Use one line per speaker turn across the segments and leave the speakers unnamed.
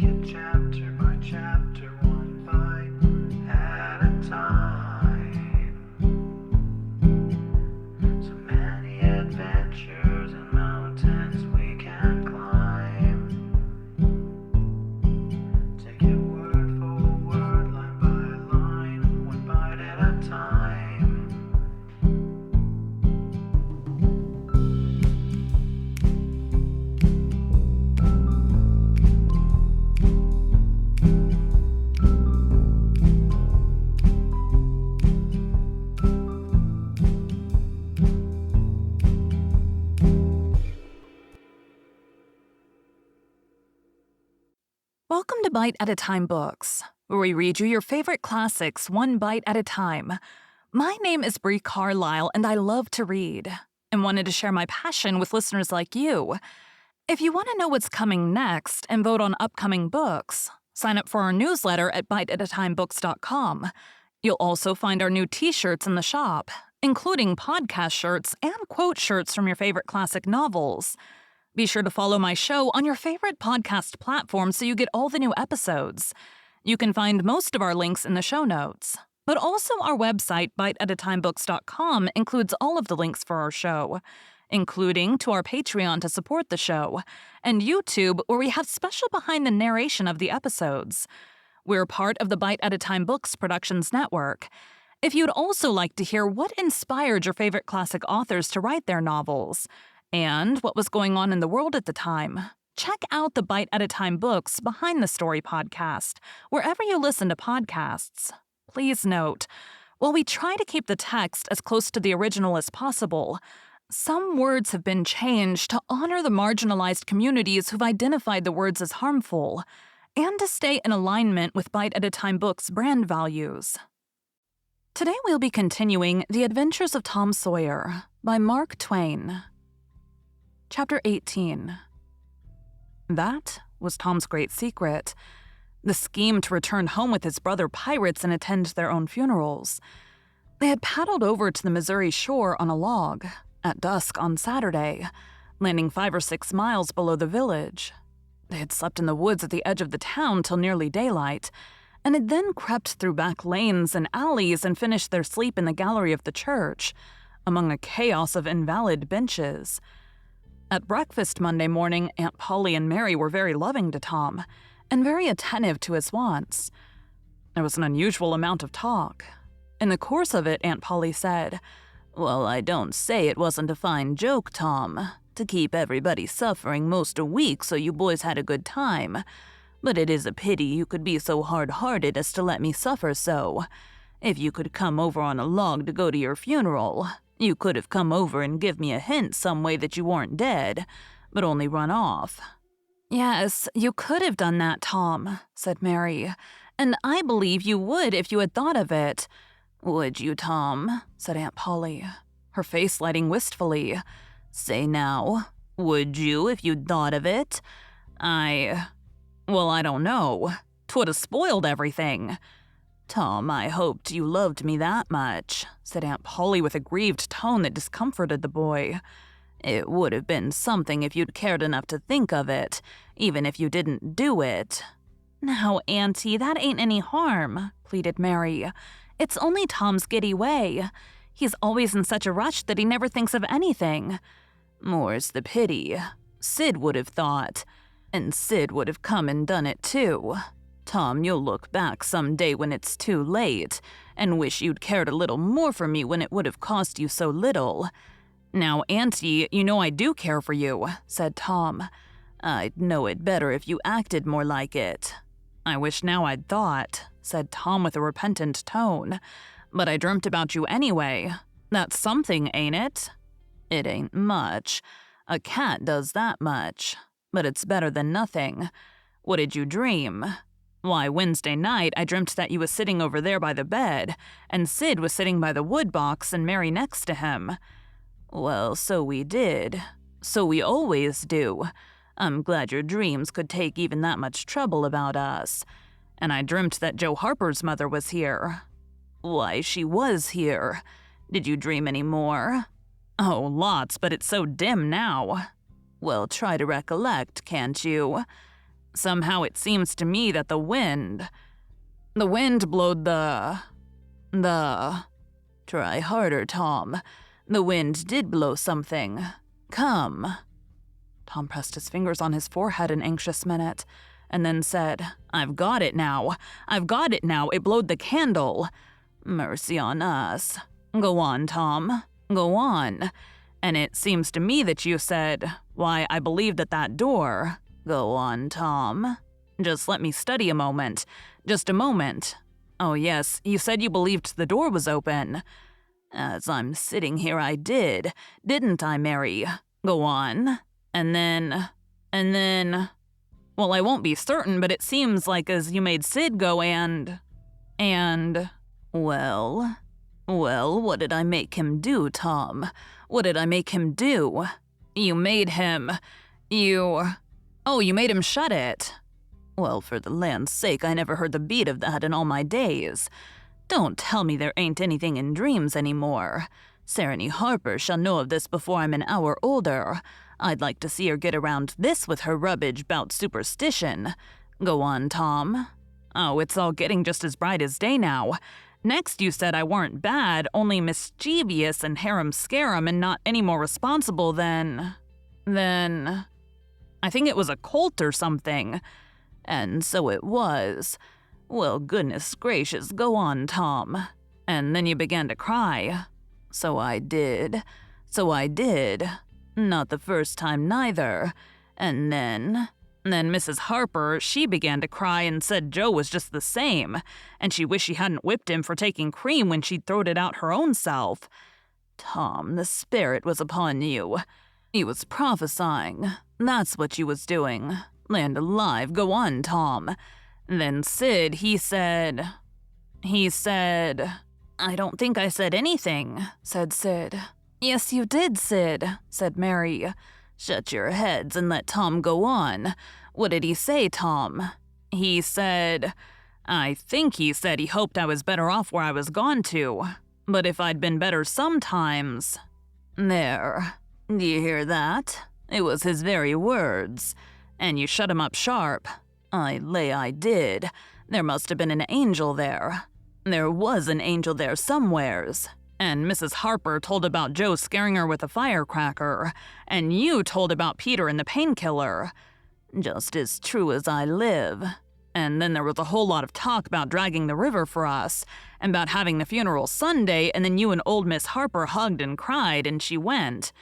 it chapter by chapter, one bite at a time. So many adventures and mountains we can climb. Take it word for word, line by line, one bite at a time.
Welcome to Bite at a Time Books, where we read you your favorite classics one bite at a time. My name is Bree Carlile, and I love to read, and wanted to share my passion with listeners like you. If you want to know what's coming next and vote on upcoming books, sign up for our newsletter at biteatatimebooks.com. You'll also find our new t-shirts in the shop, including podcast shirts and quote shirts from your favorite classic novels. Be sure to follow my show on your favorite podcast platform so you get all the new episodes. You can find most of our links in the show notes. But also our website, biteatatimebooks.com, includes all of the links for our show, including to our Patreon to support the show, and YouTube, where we have special behind the narration of the episodes. We're part of the Bite at a Time Books Productions Network. If you'd also like to hear what inspired your favorite classic authors to write their novels, and what was going on in the world at the time, check out the Bite at a Time Books Behind the Story podcast, wherever you listen to podcasts. Please note, while we try to keep the text as close to the original as possible, some words have been changed to honor the marginalized communities who've identified the words as harmful, and to stay in alignment with Bite at a Time Books' brand values. Today we'll be continuing The Adventures of Tom Sawyer by Mark Twain. Chapter 18. That was Tom's great secret. The scheme to return home with his brother pirates and attend their own funerals. They had paddled over to the Missouri shore on a log at dusk on Saturday, landing 5 or 6 miles below the village. They had slept in the woods at the edge of the town till nearly daylight, and had then crept through back lanes and alleys and finished their sleep in the gallery of the church, among a chaos of invalid benches. At breakfast Monday morning, Aunt Polly and Mary were very loving to Tom, and very attentive to his wants. There was an unusual amount of talk. In the course of it, Aunt Polly said, "Well, I don't say it wasn't a fine joke, Tom, to keep everybody suffering most a week so you boys had a good time. But it is a pity you could be so hard-hearted as to let me suffer so. If you could come over on a log to go to your funeral, you could have come over and give me a hint some way that you weren't dead, but only run off." "Yes, you could have done that, Tom," said Mary, "and I believe you would if you had thought of it." "Would you, Tom?" said Aunt Polly, her face lighting wistfully. "Say now, would you if you'd thought of it?" Well, I don't know. 'Twould have spoiled everything." "Tom, I hoped you loved me that much," said Aunt Polly with a grieved tone that discomforted the boy. "It would have been something if you'd cared enough to think of it, even if you didn't do it." "Now, Auntie, that ain't any harm," pleaded Mary. "It's only Tom's giddy way. He's always in such a rush that he never thinks of anything." "More's the pity. Sid would have thought, and Sid would have come and done it too. Tom, you'll look back some day when it's too late, and wish you'd cared a little more for me when it would have cost you so little." "Now, Auntie, you know I do care for you," said Tom. "I'd know it better if you acted more like it." "I wish now I'd thought," said Tom with a repentant tone. "But I dreamt about you anyway. That's something, ain't it?" "It ain't much. A cat does that much. But it's better than nothing. What did you dream?" "Why, Wednesday night I dreamt that you was sitting over there by the bed, and Sid was sitting by the wood box and Mary next to him." "Well, so we did. So we always do. I'm glad your dreams could take even that much trouble about us. And I dreamt that Joe Harper's mother was here." "Why, she was here. Did you dream any more?" "Oh, lots, but it's so dim now." "Well, try to recollect, can't you?" Somehow it seems to me that the wind blowed the... Try harder, Tom. The wind did blow something. Come. Tom pressed his fingers on his forehead an anxious minute, and then said, I've got it now. It blowed the candle. Mercy on us. Go on, Tom. Go on. And it seems to me that you said, why, I believed at that door. Go on, Tom. Just let me study a moment. Just a moment. Oh yes, you said you believed the door was open. As I'm sitting here, I did. Didn't I, Mary? Go on. And then... Well, I won't be certain, but it seems like as you made Sid go and... Well, what did I make him do, Tom? What did I make him do? You made him... Oh, you made him shut it. Well, for the land's sake, I never heard the beat of that in all my days. Don't tell me there ain't anything in dreams anymore. Serenity Harper shall know of this before I'm an hour older. I'd like to see her get around this with her rubbage 'bout superstition. Go on, Tom. Oh, it's all getting just as bright as day now. Next you said I weren't bad, only mischievous and harum-scarum and not any more responsible than... I think it was a colt or something. And so it was. Well, goodness gracious, go on, Tom. And then you began to cry. So I did. Not the first time neither. And then Mrs. Harper, she began to cry and said Joe was just the same, and she wished she hadn't whipped him for taking cream when she'd throwed it out her own self. Tom, the spirit was upon you. He was prophesying. That's what you was doing. Land alive, go on, Tom. Then Sid, he said... I don't think I said anything, said Sid. Yes, you did, Sid, said Mary. Shut your heads and let Tom go on. What did he say, Tom? I think he said he hoped I was better off where I was gone to. But if I'd been better sometimes... There. Do you hear that? It was his very words. And you shut him up sharp. I lay I did. There must have been an angel there. There was an angel there somewheres. And Mrs. Harper told about Joe scaring her with a firecracker. And you told about Peter and the painkiller. Just as true as I live. And then there was a whole lot of talk about dragging the river for us, and about having the funeral Sunday, and then you and old Miss Harper hugged and cried, and she went.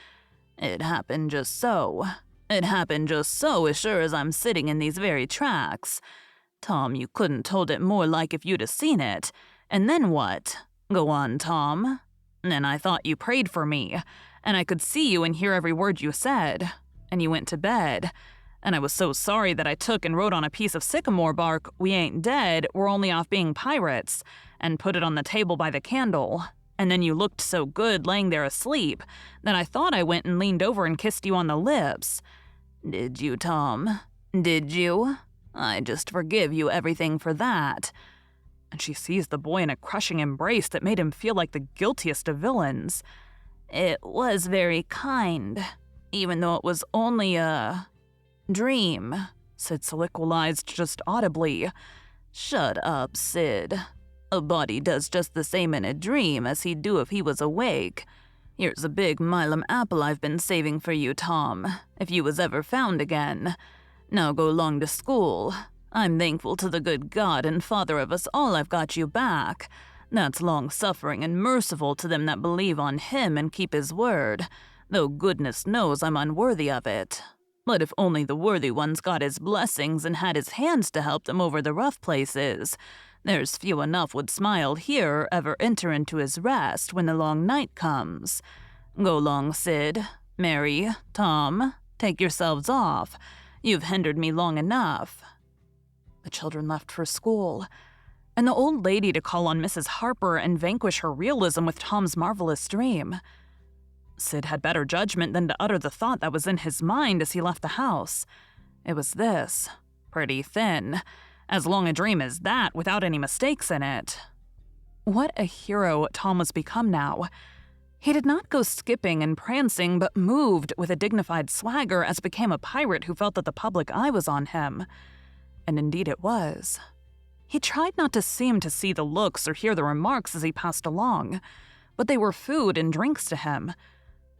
It happened just so. As sure as I'm sitting in these very tracks. Tom, you couldn't told it more like if you'd 'a seen it. And then what? Go on, Tom. Then I thought you prayed for me, and I could see you and hear every word you said. And you went to bed. And I was so sorry that I took and wrote on a piece of sycamore bark, "We ain't dead, we're only off being pirates," and put it on the table by the candle. And then you looked so good laying there asleep that I thought I went and leaned over and kissed you on the lips. Did you, Tom? Did you? I just forgive you everything for that. And she seized the boy in a crushing embrace that made him feel like the guiltiest of villains. It was very kind, even though it was only a... dream, Sid soliloquized just audibly. Shut up, Sid. A body does just the same in a dream as he'd do if he was awake. Here's a big Milam apple I've been saving for you, Tom, if you was ever found again. Now go along to school. I'm thankful to the good God and Father of us all I've got you back. That's long-suffering and merciful to them that believe on him and keep his word, though goodness knows I'm unworthy of it. But if only the worthy ones got his blessings and had his hands to help them over the rough places, there's few enough would smile here or ever enter into his rest when the long night comes. Go long, Sid, Mary, Tom, take yourselves off. You've hindered me long enough. The children left for school, and the old lady to call on Mrs. Harper and vanquish her realism with Tom's marvelous dream. Sid had better judgment than to utter the thought that was in his mind as he left the house. It was this: pretty thin. As long a dream as that, without any mistakes in it. What a hero Tom was become now. He did not go skipping and prancing, but moved with a dignified swagger as became a pirate who felt that the public eye was on him. And indeed it was. He tried not to seem to see the looks or hear the remarks as he passed along, but they were food and drinks to him.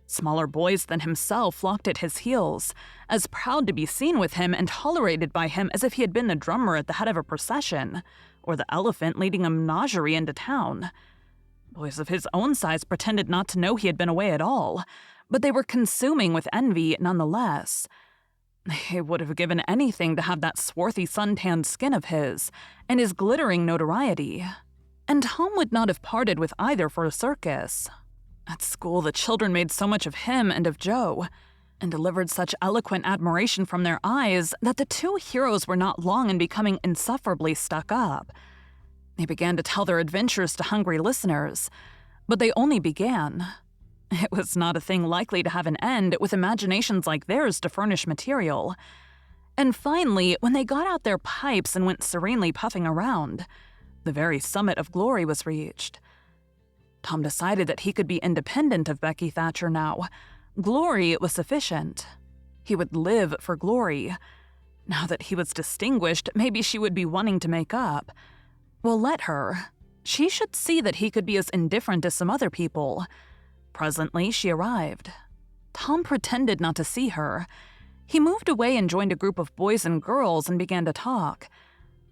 Smaller boys than himself flocked at his heels, as proud to be seen with him and tolerated by him as if he had been the drummer at the head of a procession, or the elephant leading a menagerie into town. Boys of his own size pretended not to know he had been away at all, but they were consuming with envy nonetheless. They would have given anything to have that swarthy suntanned skin of his, and his glittering notoriety. And Tom would not have parted with either for a circus. At school, the children made so much of him and of Joe, and delivered such eloquent admiration from their eyes that the two heroes were not long in becoming insufferably stuck up. They began to tell their adventures to hungry listeners, but they only began. It was not a thing likely to have an end, with imaginations like theirs to furnish material. And finally, when they got out their pipes and went serenely puffing around, the very summit of glory was reached. Tom decided that he could be independent of Becky Thatcher now. Glory was sufficient. He would live for glory. Now that he was distinguished, maybe she would be wanting to make up. Well, let her. She should see that he could be as indifferent as some other people. Presently, she arrived. Tom pretended not to see her. He moved away and joined a group of boys and girls and began to talk.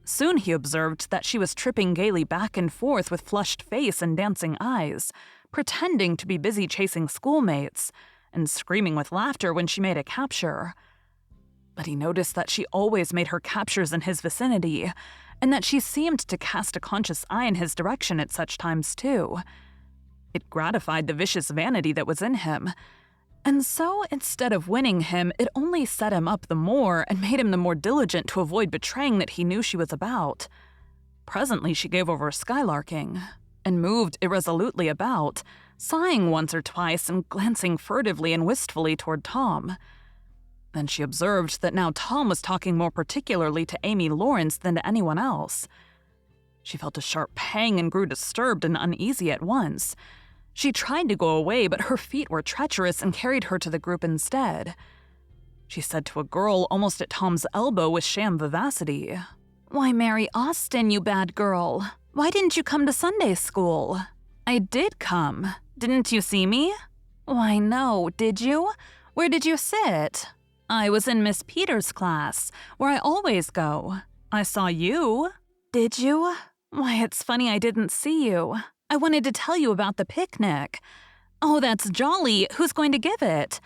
Soon he observed that she was tripping gaily back and forth with flushed face and dancing eyes, pretending to be busy chasing schoolmates, and screaming with laughter when she made a capture. But he noticed that she always made her captures in his vicinity, and that she seemed to cast a conscious eye in his direction at such times too. It gratified the vicious vanity that was in him, and so instead of winning him, it only set him up the more and made him the more diligent to avoid betraying that he knew she was about. Presently she gave over skylarking, and moved irresolutely about, sighing once or twice and glancing furtively and wistfully toward Tom. Then she observed that now Tom was talking more particularly to Amy Lawrence than to anyone else. She felt a sharp pang and grew disturbed and uneasy at once. She tried to go away, but her feet were treacherous and carried her to the group instead. She said to a girl almost at Tom's elbow with sham vivacity, "Why, Mary Austin, you bad girl. Why didn't you come to Sunday school?" "I did come. Didn't you see me?" "Why, no. Did you? Where did you sit?" "I was in Miss Peters' class, where I always go. I saw you." "Did you? Why, it's funny I didn't see you. I wanted to tell you about the picnic." "Oh, that's jolly. Who's going to give it?"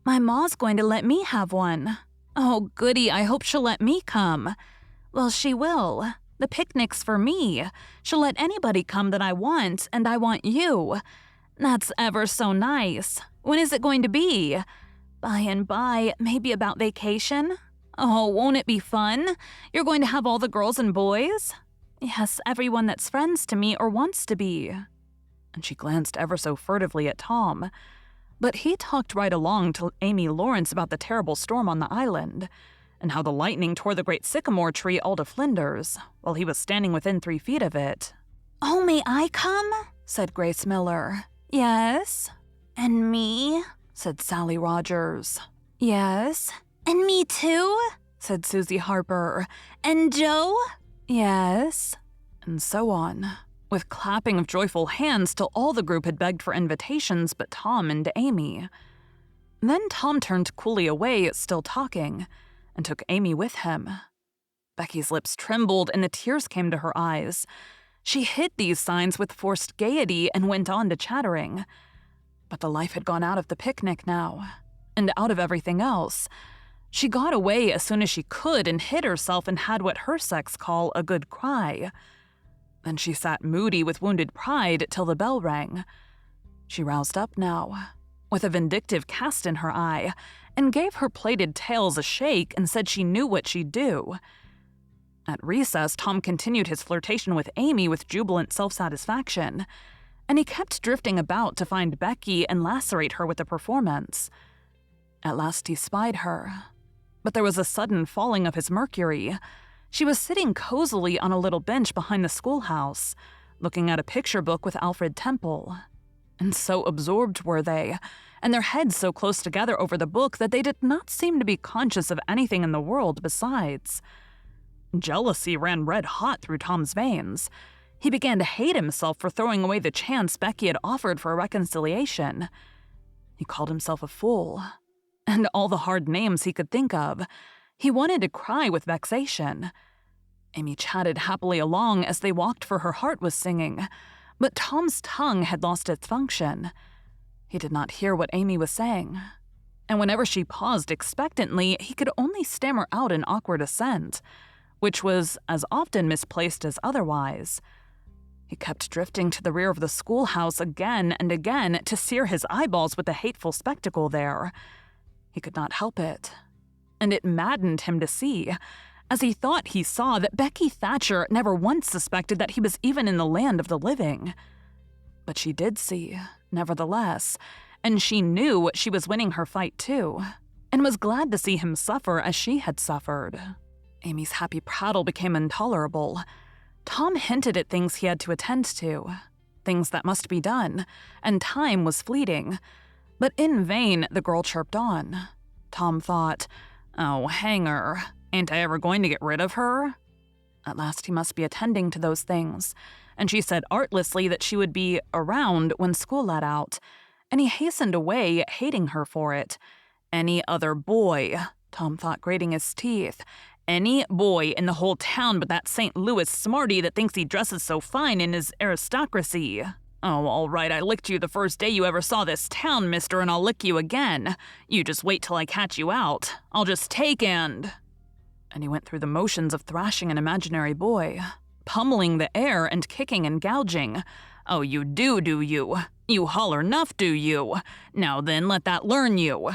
"My ma's going to let me have one." "Oh, goody. I hope she'll let me come." "Well, she will. The picnic's for me. She'll let anybody come that I want, and I want you." "That's ever so nice. When is it going to be?" "By and by, maybe about vacation." "Oh, won't it be fun? You're going to have all the girls and boys?" "Yes, everyone that's friends to me or wants to be." And she glanced ever so furtively at Tom. But he talked right along to Amy Lawrence about the terrible storm on the island, and how the lightning tore the great sycamore tree all to flinders, while he was standing within 3 feet of it. "Oh, may I come?" said Grace Miller. "Yes." "And me?" said Sally Rogers. "Yes." "And me too?" said Susie Harper. "And Joe?" "Yes." And so on, with clapping of joyful hands till all the group had begged for invitations but Tom and Amy. Then Tom turned coolly away, still talking, and took Amy with him. Becky's lips trembled and the tears came to her eyes. She hid these signs with forced gaiety and went on to chattering. But the life had gone out of the picnic now, and out of everything else. She got away as soon as she could and hid herself and had what her sex call a good cry. Then she sat moody with wounded pride till the bell rang. She roused up now, with a vindictive cast in her eye, and gave her plaited tails a shake and said she knew what she'd do. At recess, Tom continued his flirtation with Amy with jubilant self-satisfaction, and he kept drifting about to find Becky and lacerate her with the performance. At last he spied her, but there was a sudden falling of his mercury. She was sitting cozily on a little bench behind the schoolhouse, looking at a picture book with Alfred Temple. And so absorbed were they, and their heads so close together over the book that they did not seem to be conscious of anything in the world besides. Jealousy ran red hot through Tom's veins. He began to hate himself for throwing away the chance Becky had offered for a reconciliation. He called himself a fool, and all the hard names he could think of. He wanted to cry with vexation. Amy chatted happily along as they walked, for her heart was singing, but Tom's tongue had lost its function. He did not hear what Amy was saying, and whenever she paused expectantly, he could only stammer out an awkward assent, which was as often misplaced as otherwise. He kept drifting to the rear of the schoolhouse again and again to sear his eyeballs with the hateful spectacle there. He could not help it, and it maddened him to see, as he thought he saw, that Becky Thatcher never once suspected that he was even in the land of the living. But she did see, nevertheless, and she knew she was winning her fight too, and was glad to see him suffer as she had suffered. Amy's happy prattle became intolerable. Tom hinted at things he had to attend to, things that must be done, and time was fleeting. But in vain the girl chirped on. Tom thought, "Oh, hang her. Ain't I ever going to get rid of her?" At last he must be attending to those things, and she said artlessly that she would be around when school let out, and he hastened away, hating her for it. Any other boy, Tom thought, grating his teeth. Any boy in the whole town but that St. Louis smarty that thinks he dresses so fine in his aristocracy. Oh, all right, I licked you the first day you ever saw this town, mister, and I'll lick you again. You just wait till I catch you out. I'll just take and he went through the motions of thrashing an imaginary boy, pummeling the air and kicking and gouging. Oh, you do you? You holler 'nuff, do you? Now then, let that learn you.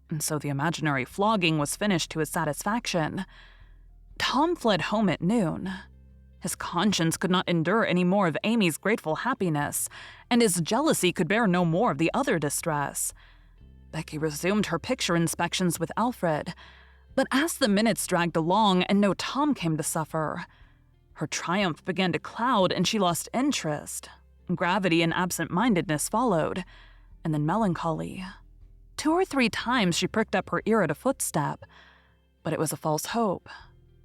And so the imaginary flogging was finished to his satisfaction. Tom fled home at noon. His conscience could not endure any more of Amy's grateful happiness, and his jealousy could bear no more of the other distress. Becky resumed her picture inspections with Alfred, but as the minutes dragged along and no Tom came to suffer, her triumph began to cloud and she lost interest. Gravity and absent-mindedness followed, and then melancholy. 2 or 3 times she pricked up her ear at a footstep, but it was a false hope.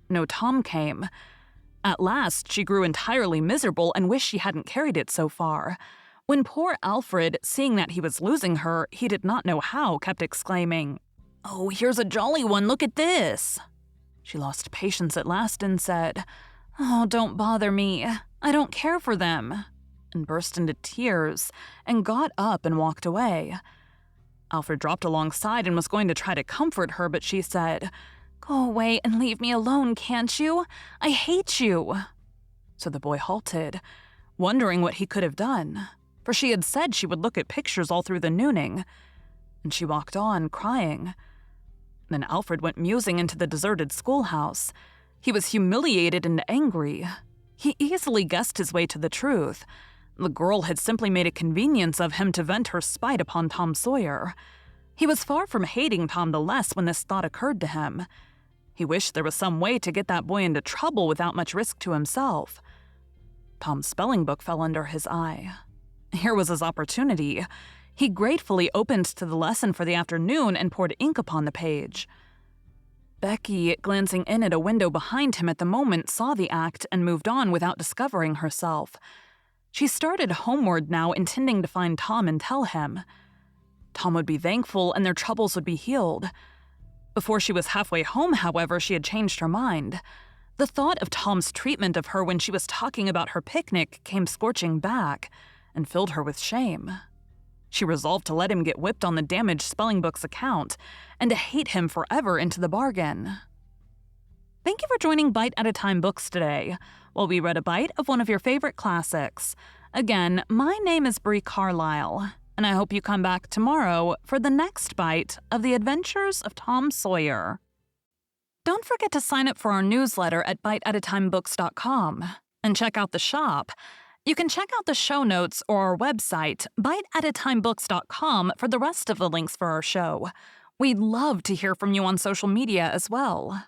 No Tom came. At last, she grew entirely miserable and wished she hadn't carried it so far, when poor Alfred, seeing that he was losing her, he did not know how, kept exclaiming, "Oh, here's a jolly one, look at this." She lost patience at last and said, "Oh, don't bother me. I don't care for them," and burst into tears and got up and walked away. Alfred dropped alongside and was going to try to comfort her, but she said, "Go away and leave me alone, can't you? I hate you." So the boy halted, wondering what he could have done, for she had said she would look at pictures all through the nooning, and she walked on, crying. Then Alfred went musing into the deserted schoolhouse. He was humiliated and angry. He easily guessed his way to the truth. The girl had simply made a convenience of him to vent her spite upon Tom Sawyer. He was far from hating Tom the less when this thought occurred to him. He wished there was some way to get that boy into trouble without much risk to himself. Tom's spelling book fell under his eye. Here was his opportunity. He gratefully opened to the lesson for the afternoon and poured ink upon the page. Becky, glancing in at a window behind him at the moment, saw the act and moved on without discovering herself. She started homeward now, intending to find Tom and tell him. Tom would be thankful and their troubles would be healed. Before she was halfway home, however, she had changed her mind. The thought of Tom's treatment of her when she was talking about her picnic came scorching back and filled her with shame. She resolved to let him get whipped on the damaged spelling book's account and to hate him forever into the bargain. Thank you for joining Bite at a Time Books today, while we read a bite of one of your favorite classics. Again, my name is Bree Carlile, and I hope you come back tomorrow for the next bite of the Adventures of Tom Sawyer. Don't forget to sign up for our newsletter at biteatatimebooks.com and check out the shop. You can check out the show notes or our website, biteatatimebooks.com, for the rest of the links for our show. We'd love to hear from you on social media as well.